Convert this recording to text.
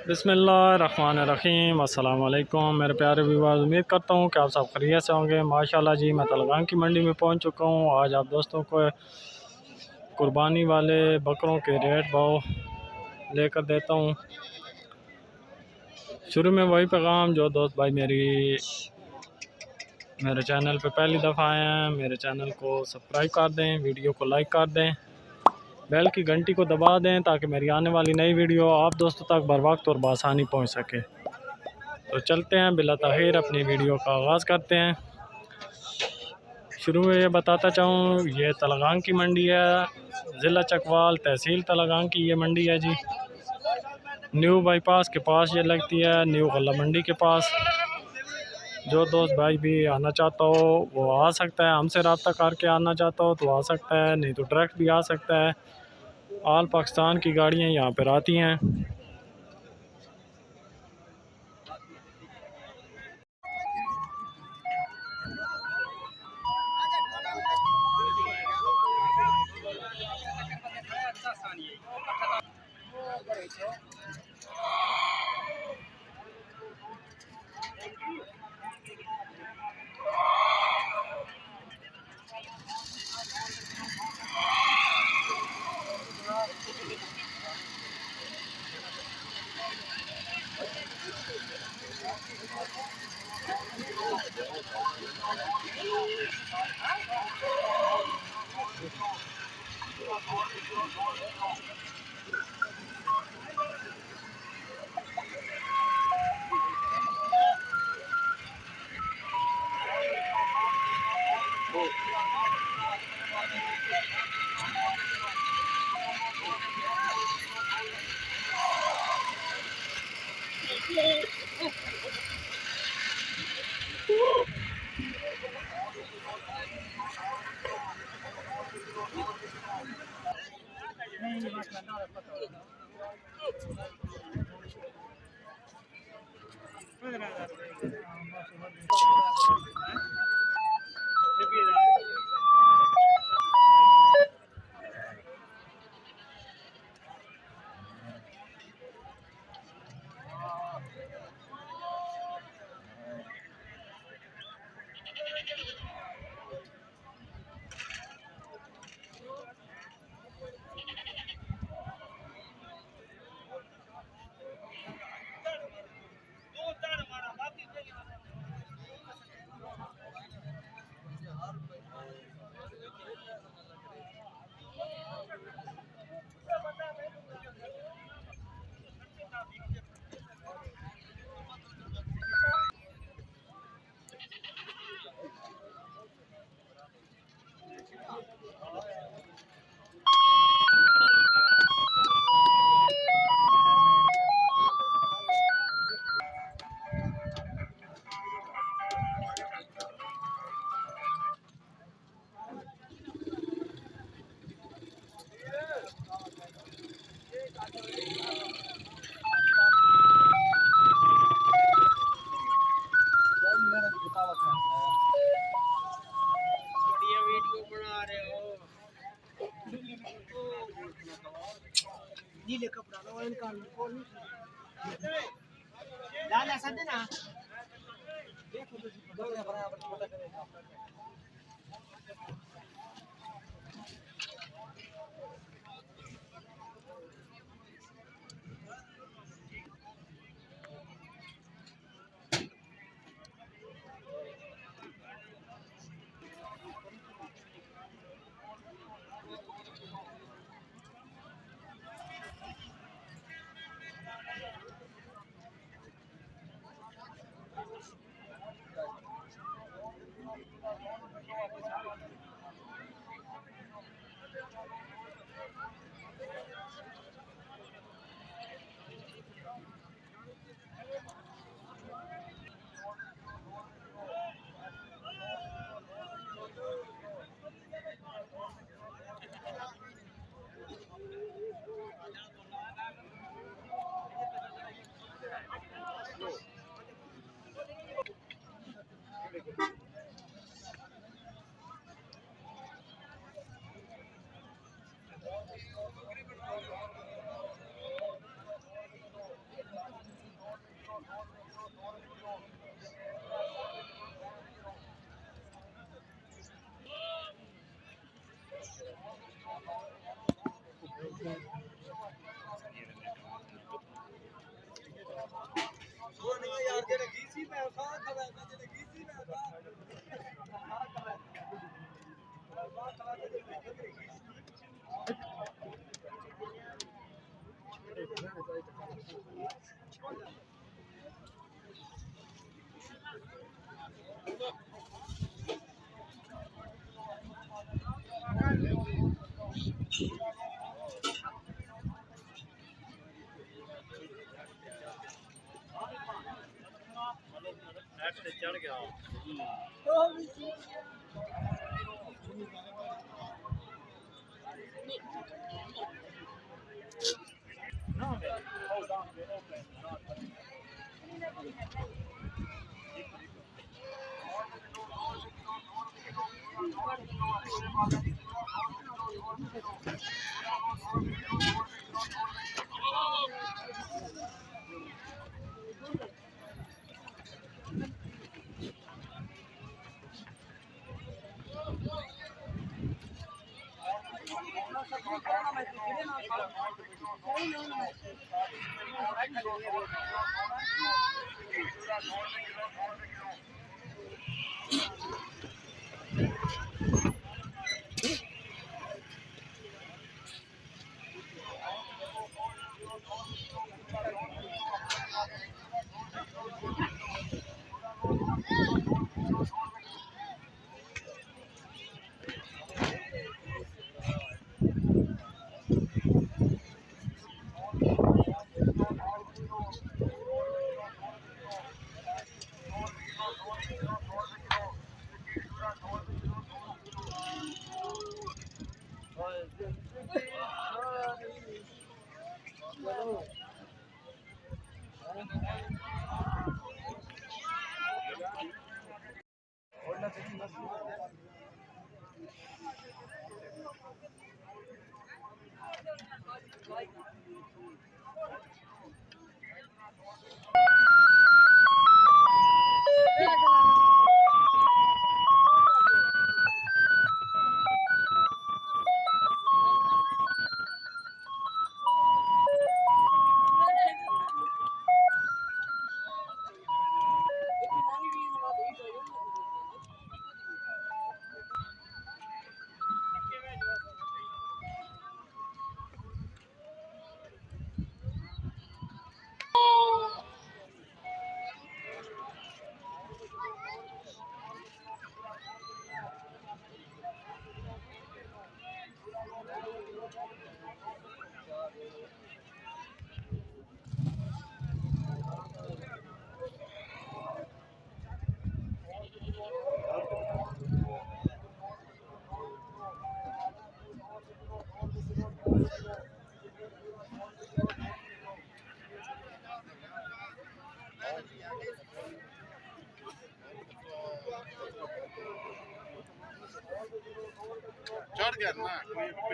बिस्मिल्लाहिर्रहमानिर्रहीम। अस्सलाम वालेकुम मेरे प्यारे व्यूअर्स, उम्मीद करता हूँ कि आप सब खैरियत से होंगे। माशाल्लाह जी, मैं तलगां की मंडी में पहुँच चुका हूँ। आज आप दोस्तों को कुर्बानी वाले बकरों के रेट भाव लेकर देता हूँ। शुरू में वही पैगाम, जो दोस्त भाई मेरे चैनल पे पहली दफ़ा आए हैं, मेरे चैनल को सब्सक्राइब कर दें, वीडियो को लाइक कर दें, बेल की घंटी को दबा दें ताकि मेरी आने वाली नई वीडियो आप दोस्तों तक बर वक्त और बआसानी पहुँच सके। तो चलते हैं, बिला ताखीर अपनी वीडियो का आगाज़ करते हैं। शुरू में ये बताता चाहूँ, ये तलागांग की मंडी है, ज़िला चकवाल, तहसील तलागांग की ये मंडी है जी। न्यू बाईपास के पास ये लगती है, न्यू गला मंडी के पास। जो दोस्त भाई भी आना चाहता हो वो आ सकता है, हमसे रब्ता करके आना चाहता हो तो आ सकता है, नहीं तो डायरेक्ट भी आ सकता है। ऑल पाकिस्तान की गाड़ियाँ यहाँ पर आती हैं। चढ़ गया चढ़ गया ना